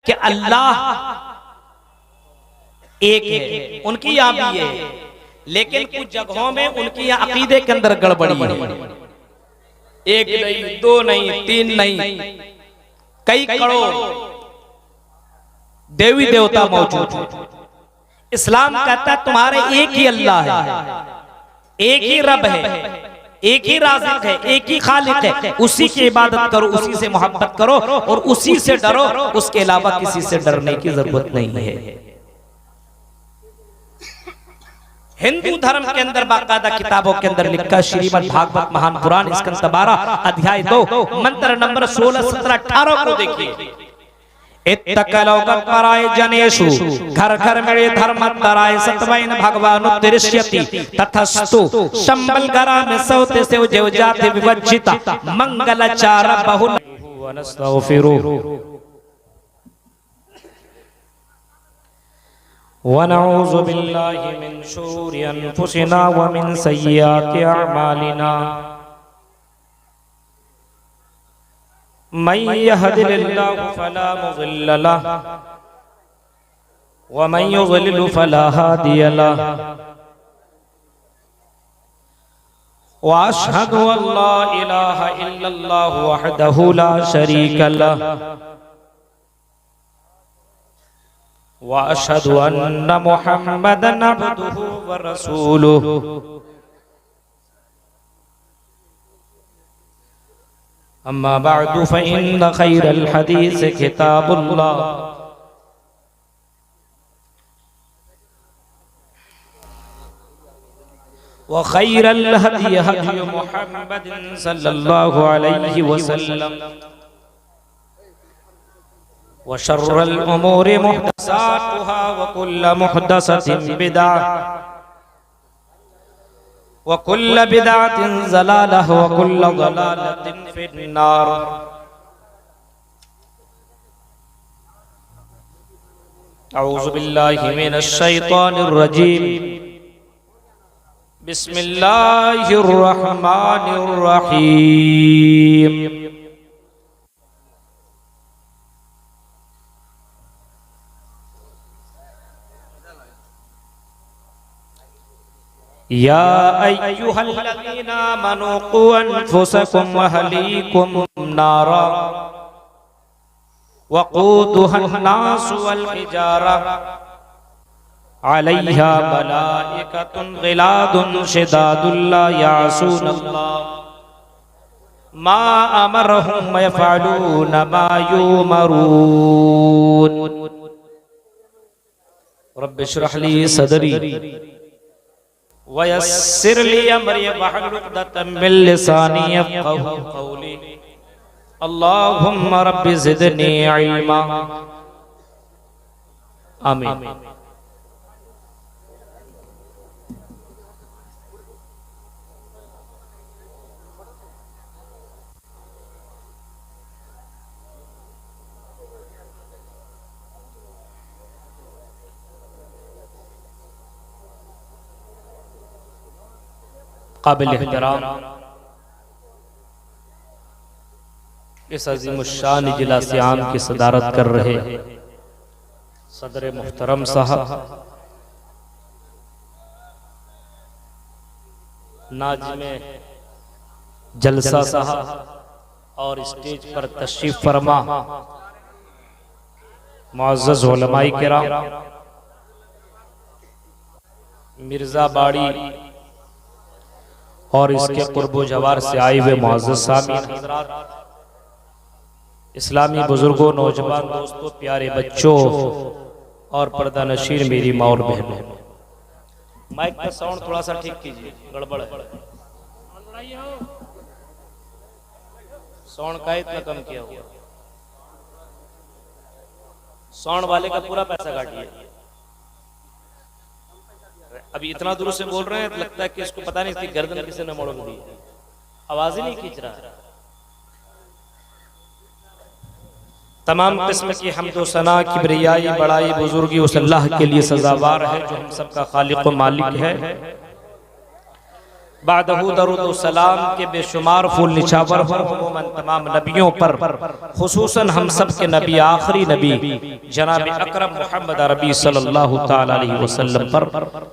कि अल्लाह एक है, उनकी यहाँ भी है, लेकिन कुछ जगहों में उनकी यहाँ अकीदे के अंदर गड़बड़ी है। एक नहीं, दो नहीं, तीन नहीं, कई करोड़ देवी देवता मौजूद है। इस्लाम कहता है तुम्हारे एक ही अल्लाह है, एक ही रब है, एक ही राज़िक है, एक ही खालिक है। उसी की इबादत करो, उसी से मोहब्बत करो और उसी से डरो, उसके अलावा किसी से डरने की जरूरत नहीं है। हिंदू धर्म के अंदर बाकायदा किताबों के अंदर लिखा, श्रीमद् भागवत महान पुराण स्कंद 12 अध्याय 2 मंत्र नंबर 16, 17, 18 को देखिए। इत्तकलौकराय जनेषु घर घर मेरे धर्मतराय सत्वैन भगवान तिष्यति तथस्तु शंबल गरा में सौते से जेव जाति विवज्जिता मंगलाचार बहुल वनस्तगफिरु वनऊज़ु बिल्लाहि मिन शुरूरि अनफुसिना व मिन सय्यिआति अअमालिना मन यहदिल्लाहु फला मुज़िल्ल लहु व मन युज़लिल फला हादिय लहु व अशहदु अल्ला इलाहा इल्लल्लाहु वहदहु ला शरीका लहु व अशहदु अन्ना मुहम्मदन अब्दुहु व रसूलुहु। अम्मा बअदु फ़इन्न खैरल हदीस किताबुल्लाह व खैरल हदी हदी मुहम्मदिन सल्लल्लाहु अलैहि वसल्लम व शर्रल उमूरि मुहदसातुहा व कुल्लु मुहदसतिन बिदअह व कुल्लु बिदअतिन ज़लालह व कुल्लु ज़लालतिन फिन्नार। अऊज़ु बिल्लाहि मिनश शैतानिर रजीम। बिस्मिल्लाहिर रहमानिर रहीम। या अय्युहल्लज़ीना आमनू क़ू अनफुसकुम व अहलीकुम नारा वक़ूदुहा अन्नासु वल हिजारा अलैहा मलाइकतुन ग़िलादुन शिदादुन ला यअसूनल्लाह मा अमरहुम व यफ़अलूना मा युमरून। रब्बि इश्रह ली सदरी वयस्सिर ली अमरी वहलुल उक़दतम मिन लिसानी यफ़क़हू क़ौली। अल्लाहुम्मा रब्बि ज़िदनी इल्मा। आमीन। काबिल एहतराम इस अज़ीमुश्शान इजलास आम की सदारत कर रहे सदर मुहतरम साहब, नाज़िमे जलसा साहब और स्टेज पर तशरीफ फरमा मुअज़्ज़ज़ उलमाए किराम, मिर्ज़ा बाड़ी और इसके कुर्बो जवार से आए हुए मुअज़्ज़ज़ सामीन हज़रात, इस्लामी बुजुर्गों, नौजवान दोस्तों, प्यारे बच्चों और पर्दा नशीर मेरी माँ और बहनों, माइक का साउंड थोड़ा सा ठीक कीजिए, गड़बड़ है। साउंड का इतना कम किया हुआ, साउंड वाले का पूरा पैसा काटिए। अभी इतना दूर से बोल रहे हैं, लगता है कि इसको पता नहीं इसकी गर्दन किसी ने मोड़ दी, आवाज ही नहीं खींच रहा। तमाम किस्म की हम्द व सना, किब्रियाई, बड़ाई, बुजुर्गी उस अल्लाह के लिए सजावार है जो हम सबका खालिक व मालिक है, बादहू दरूद व सलाम के बेशुमार फूल निछावर हो अमूमन तमाम नबियों पर, खुसूसन हम सब के नबी आखिरी नबी जनाब अकरम मोहम्मद अरबी सल्लल्लाहु तआला अलैहि वसल्लम पर।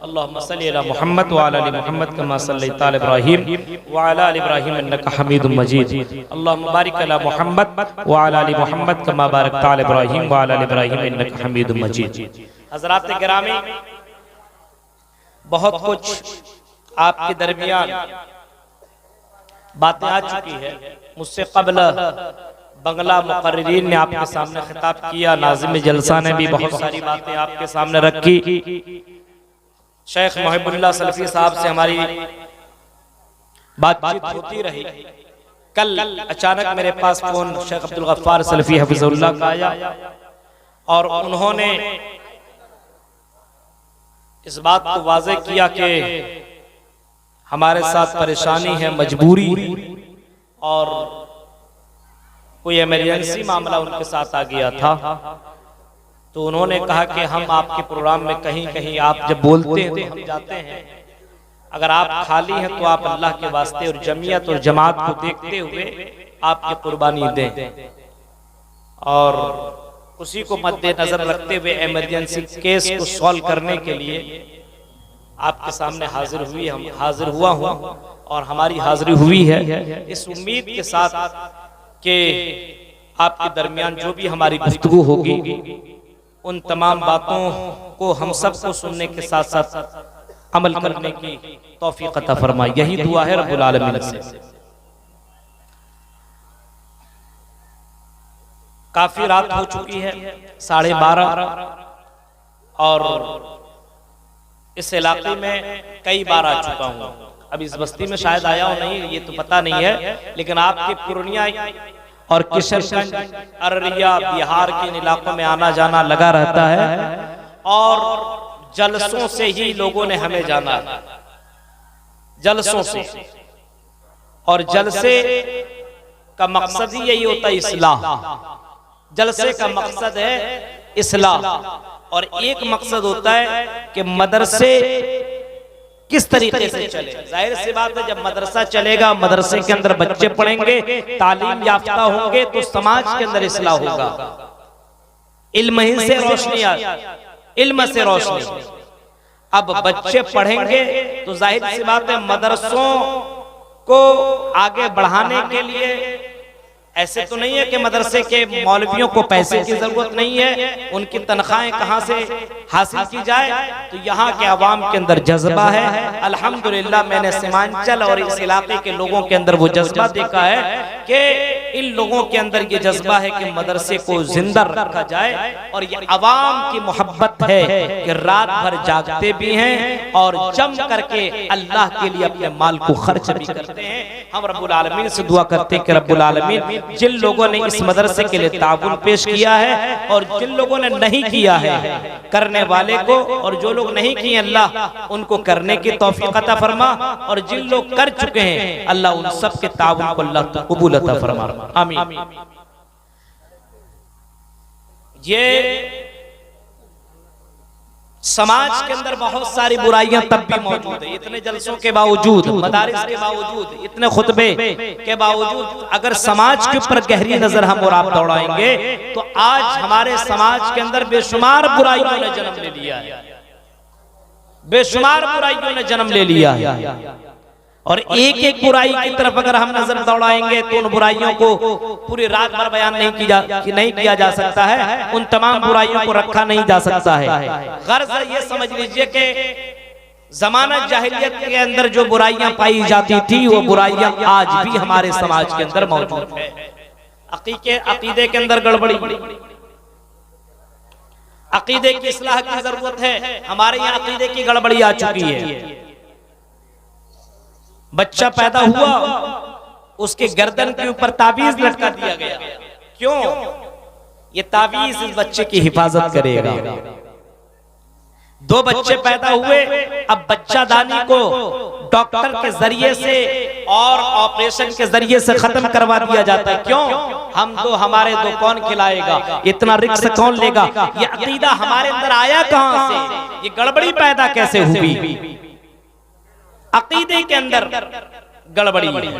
अल्लाहुम्मा सल्लि अला मुहम्मद व अला आलि मुहम्मद कमा सल्लैता अला इब्राहीम व अला आलि इब्राहीम इन्नका हमीदुम मजीद। अल्लाहुम्मा बारिक अला मुहम्मद व अला आलि मुहम्मद कमा बारकता अला इब्राहीम व अला आलि इब्राहीम इन्नका हमीदुम मजीद। हज़रात गिरामी, बहुत कुछ आपके दरमियान बातें आ चुकी है। मुझसे कबल बंगला मुकर्रिरीन ने आपके सामने खिताब किया, नाज़िम जलसा ने भी बहुत सारी बातें आपके सामने रखी। शेख मोहिबुल्लाह सलफी साहब से हमारी बातचीत होती रही। कल अचानक मेरे पास फोन शेख अब्दुल गफ्फार सलफी हफिज़ुल्लाह का आया और उन्होंने इस बात को वाज़ेह किया कि हमारे साथ परेशानी है, मजबूरी, और कोई इमरजेंसी मामला उनके साथ आ गया था। तो उन्होंने कहा कि हम आपके प्रोग्राम में कहीं कहीं आप जब बोलते हैं तो हम जाते हैं, अगर आप खाली हैं तो आप अल्लाह के वास्ते और जमीयत और जमात को देखते हुए आपकी कुर्बानी दें। और उसी को मद्देनजर रखते हुए इमरजेंसी केस को सॉल्व करने के लिए आपके सामने हाजिर हुई, हम हाजिर हुआ हूँ और हमारी हाजिरी हुई है इस उम्मीद के साथ कि आपके दरमियान जो भी हमारी गुफ्तगू होगी उन तमाम बातों को हम सबको सुनने के साथ साथ अमल करने की तौफीक अता फरमाए। यही दुआ है रब्बुल आलमीन से। काफी रात हो चुकी है, 12:30, और इस इलाके में कई बार आ चुका हूँ। अब इस बस्ती में शायद आया हो नहीं, ये तो पता नहीं है, लेकिन आपके पूर्णिया और किशनगंज, अररिया, बिहार के इन इलाकों में आना जाना लगा रहता है। और जलसों से ही लोगों ने हमें जाना है, जलसों से। और जलसे का मकसद ही यही होता है इस्लाह। जलसे का मकसद है इस्लाह, और एक मकसद होता है कि मदरसे किस तरीके से चले। जाहिर सी बात है, जब मदरसा चलेगा, मदरसे के अंदर बच्चे पढ़ेंगे, तालीम याफ्ता होंगे, तो समाज के अंदर इस्लाह होगा। इल्म ही से रोशनी, इल्म से रोशनी। अब बच्चे पढ़ेंगे तो जाहिर सी बात है मदरसों को आगे बढ़ाने के लिए ऐसे तो नहीं है कि मदरसे के मौलवियों को पैसे की जरूरत नहीं है, उनकी तनख्वाहें कहां से हासिल की जाए। तो यहाँ के अवाम के अंदर जज्बा है। अल्हम्दुलिल्लाह मैंने सीमांचल और इस इलाके के लोगों के अंदर वो जज्बा देखा है कि इन लोगों के अंदर ये जज्बा है कि मदरसे को जिंदा रखा जाए। और ये अवाम की मोहब्बत है कि रात भर जागते भी हैं और जम करके अल्लाह के लिए अपने माल को खर्च भी करते हैं। हम रब्बुल आलमीन से दुआ करते हैं कि रब्बुल आलमीन जिन लोगों ने इस मदरसे के लिए ताउन पेश किया है और जिन लोगों ने नहीं किया है, करने वाले को, और जो लोग नहीं किए अल्लाह उनको करने की तौफीक अता फरमा। और जिन लोग कर चुके हैं अल्लाह उन सब के ताउन को अल्लाह कबूल अता फरमा, आमीन। ये समाज के अंदर बहुत सारी बुराइयां तब भी मौजूद है। इतने जलसों के बावजूद, मदारिस के बावजूद, इतने खुतबे के बावजूद, अगर समाज के ऊपर गहरी नजर हम और आप दौड़ाएंगे तो आज हमारे समाज के अंदर बेशुमार बुराइयों ने जन्म ले लिया है, बेशुमार बुराइयों ने जन्म ले लिया है। और एक एक बुराई की तरफ अगर हम नजर दौड़ाएंगे तो उन बुराइयों को पूरी रात भर बयान नहीं किया जा सकता है, उन तमाम बुराइयों को रखा नहीं जा सकता है। गर्ज ये समझ लीजिए कि जमाना जाहिलियत के अंदर जो बुराइयां पाई जाती थी वो बुराइयां आज भी हमारे समाज के अंदर मौजूद है। अकीदे के अंदर गड़बड़ी, अकीदे की इस्लाह की जरूरत है। हमारे यहाँ अकीदे की गड़बड़ी आ चुकी है। बच्चा पैदा हुआ, उसके गर्दन के ऊपर ताबीज लटका दिया गया। क्यों? ये ताबीज इस बच्चे की हिफाजत करेगा। 2 बच्चे पैदा हुए, अब बच्चा दानी को डॉक्टर के जरिए से और ऑपरेशन के जरिए से खत्म करवा दिया जाता है। क्यों? हम दो हमारे दो कौन खिलाएगा, इतना रिस्क कौन लेगा? ये अकीदा हमारे अंदर आया कहां से? ये गड़बड़ी पैदा कैसे हुई? अकीदे के अंदर गड़बड़ी है।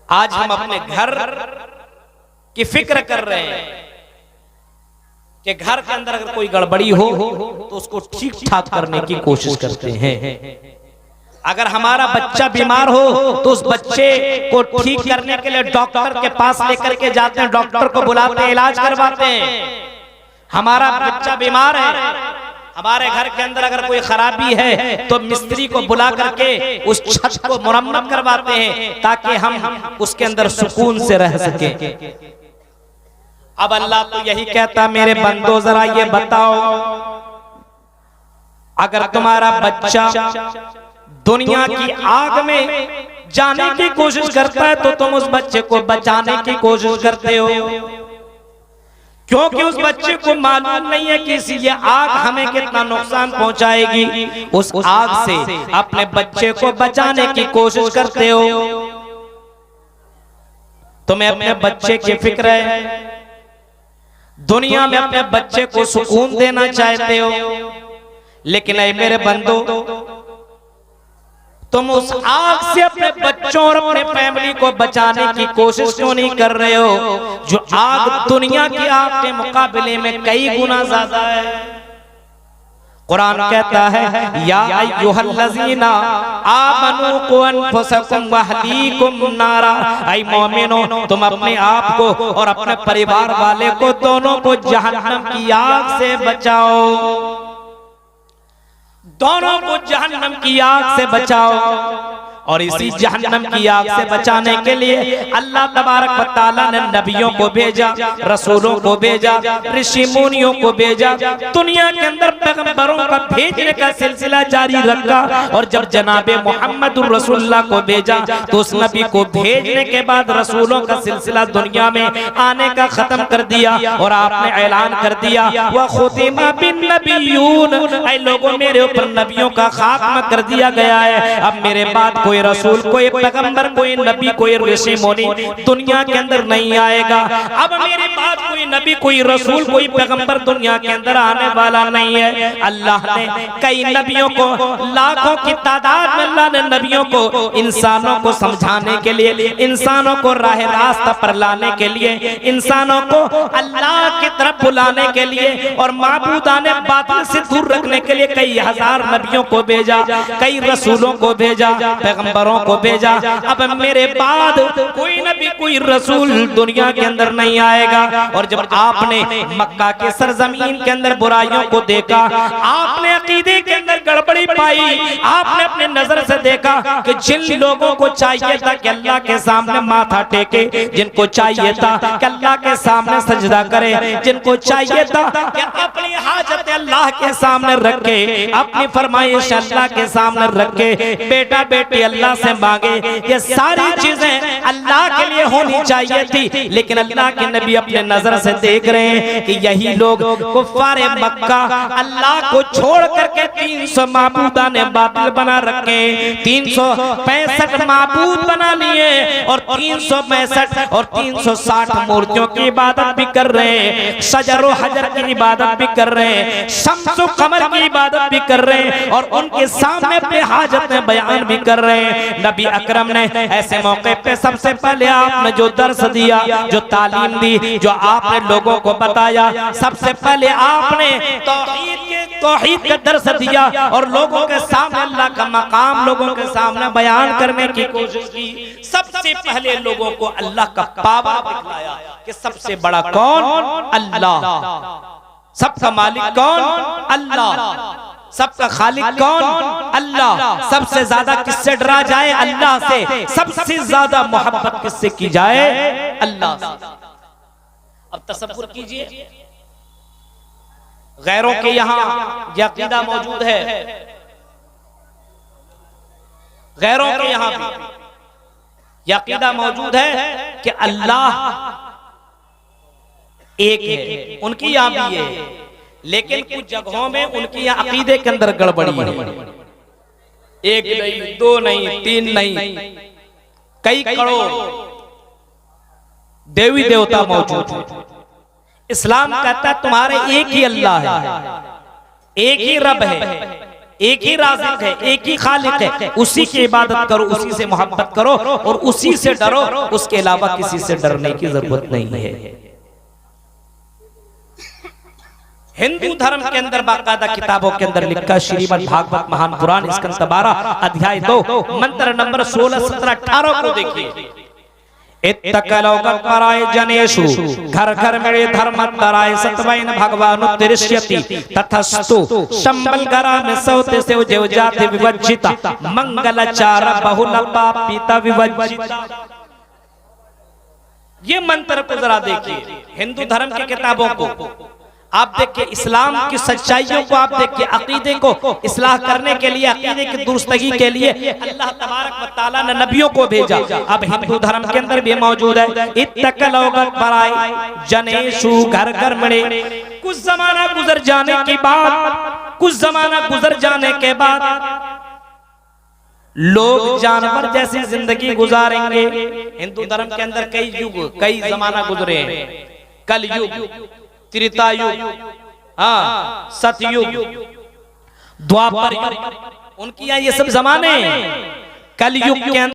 आज हम अपने घर की फिक्र कर रहे हैं कि घर के अंदर अगर कोई गड़बड़ी हो तो उसको ठीक ठाक करने की कोशिश करते हैं। अगर हमारा बच्चा बीमार हो तो उस बच्चे को ठीक करने के लिए डॉक्टर के पास लेकर के जाते हैं, डॉक्टर को बुलाते हैं, इलाज करवाते हैं। हमारा बच्चा बीमार है, हमारे घर के अंदर अगर कोई खराबी है तो मिस्त्री को बुला करके उस छत को मुरम्मत करवाते हैं ताकि हम उसके अंदर सुकून से रह सके। अब अल्लाह तो यही कहता, मेरे बंदो जरा ये बताओ, अगर तुम्हारा बच्चा दुनिया की आग में जाने की कोशिश करता है तो तुम उस बच्चे को बचाने की कोशिश करते हो, क्योंकि उस बच्चे को मालूम नहीं है कि ये आग हमें कितना नुकसान पहुंचाएगी। उस आग से अपने बच्चे को बचाने की कोशिश करते हो। तुम्हें अपने बच्चे की फिक्र है, दुनिया में अपने बच्चे को सुकून देना चाहते हो, लेकिन ऐ मेरे बंदो, तुम उस आग से अपने बच्चों और अपने फैमिली को बचाने की कोशिश क्यों नहीं कर रहे हो, जो आग दुनिया की आग के मुकाबले में कई गुना ज्यादा है। कुरान कहता है, या अय्युहल्लज़ीना आमनू कु अनफुसकुम व अहलीकुम नारा, ऐ मोमिनो तुम अपने आप को और अपने परिवार वाले को दोनों को जहन्नम की आग से बचाओ, दोनों को जहन्नम की आग से बचाओ। और इसी जहन्नम की आग से बचाने के लिए अल्लाह तबारक व तआला ने नबियों को भेजा, रसूलों को भेजा, ऋषि मुनियों को भेजा, दुनिया के अंदर पैगंबरों का भेजने का सिलसिला जारी रखा। और जब जनाबे मुहम्मदुर रसूलुल्लाह को भेजा तो उस नबी को भेजने के बाद रसूलों का सिलसिला दुनिया में आने का खत्म कर दिया और आपने ऐलान कर दिया, व खुतिमा बिन नबियून, ऐ लोगों मेरे ऊपर नबियों का खात्मा कर दिया गया है। अब मेरे बाद कोई रसूल, कोई पैगंबर, कोई नबी, कोई ऋषि मुनि दुनिया के अंदर नहीं आएगा। अब मेरे बाद कोई नबी, कोई रसूल, कोई पैगंबर दुनिया के अंदर आने वाला नहीं है। अल्लाह ने कई नबियों को, लाखों की तादाद में अल्लाह ने नबियों को इंसानों को समझाने के लिए, इंसानों को राह रास्ता पर लाने के लिए, इंसानों को अल्लाह की तरफ बुलाने के लिए और माबूदाने बातिल से दूर रखने के लिए कई हजार नबियों को भेजा, कई रसूलों को भेजा, पैगंबरों को भेजा। अब मेरे बाद कोई नबी, कोई रसूल दुनिया के अंदर नहीं आएगा। और जब आपने मक्का के सरजमीन के अंदर बुराइयों को देखा, आपने अकीदे के अंदर गड़बड़ी पाई, आपने अपने नजर से देखा कि जिन लोगों को चाहिए था कि अल्लाह के सामने माथा टेके, जिनको चाहिए था कि अल्लाह के सामने सजदा करे, जिनको चाहिए था कि अपनी हाजत अल्लाह के सामने रखे, अपनी फरमाइश अल्लाह के सामने रखे, बेटा बेटी अल्लाह से मांगे, ये सारी चीजें अल्लाह के लिए होनी चाहिए थी। लेकिन अल्लाह के नबी अपने नजर से देख रहे हैं कि यही लोग कुफ्फारे मक्का अल्लाह को छोड़ करके 300 माबूदा ने बातिल बना रखे, 365 माबूद बना लिए और 365 और 360 मूर्तियों की इबादत भी कर रहे हैं, शजर हजर की इबादत भी कर रहे हैं, शम्स कमर की इबादत भी कर रहे हैं और उनके सामने अपने हाजत में बयान भी कर रहे हैं। नबी अकरम ने ऐसे मौके पे सबसे पहले आपने जो दर्स दिया, जो तालीम दी, जो आपने लोगों को बताया, सबसे पहले आपने तौहीद का दर्स दिया और लोगों के सामने अल्लाह का मकाम लोगों के सामने बयान करने की कोशिश की। सबसे पहले लोगों को अल्लाह का पावर दिखलाया कि सबसे बड़ा कौन? अल्लाह। सबका मालिक कौन? अल्लाह। सबका खालिक कौन? अल्लाह। सबसे ज्यादा किससे डरा जाए? अल्लाह से। सबसे ज्यादा मोहब्बत किससे की जाए? अल्लाह से। अब तसव्वुर कीजिए, गैरों के यहाँ यह अकीदा मौजूद है, गैरों के यहाँ भी यह अकीदा मौजूद है कि अल्लाह एक है, उनकी यहाँ भी है, लेकिन कुछ जगहों में उनकी यहाँ अकीदे के अंदर गड़बड़ी है। एक नहीं, दो नहीं, तीन नहीं, कई करोड़ देवी देवता मौजूद है। इस्लाम कहता है तुम्हारे एक ही अल्लाह है, एक ही रब है, एक ही राज़िक़ है, एक ही खालिक है, उसी की इबादत करो, उसी से मोहब्बत करो और उसी से डरो, उसके अलावा किसी से डरने की जरूरत नहीं है। हिंदू धर्म के अंदर बाकायदा किताबों के अंदर लिखा, श्रीमद् भागवत महान पुराण स्कंद 12 अध्याय 2 मंत्र नंबर 16, 17, 18 को देखिए। इत्तकलौकत पराय जनेषु घर घर मेरे धर्म तराय सतवैन भगवान तिरिष्यति तथस्तु शंबलगरा में सौते से जेव जाति विवज्जिता मंगलाचार बहुल पापिता विवज्जिता। ये मंत्र को जरा देखिए, हिंदू धर्म की किताबों को आप देखिए, इस्लाम की सच्चाइयों को आप देखिए, अकीदे को इस्लाह करने के लिए, अकीदे की दुरुस्तगी के लिए अल्लाह तबारक व तआला ने नबियों को भेजा। अब हिंदू धर्म के अंदर भी मौजूद है, इत्तकलौकत पराय जनेषु घर घर मड़े। कुछ जमाना गुजर जाने के बाद, कुछ जमाना गुजर जाने के बाद लोग जानवर जैसी जिंदगी गुजारेंगे। हिंदू धर्म के अंदर कई युग, कई जमाना गुजरे हैं, कल युग, त्रेता युग, हाँ सतयुग, द्वापर युग, उनकी ये सब जमाने। कल युग के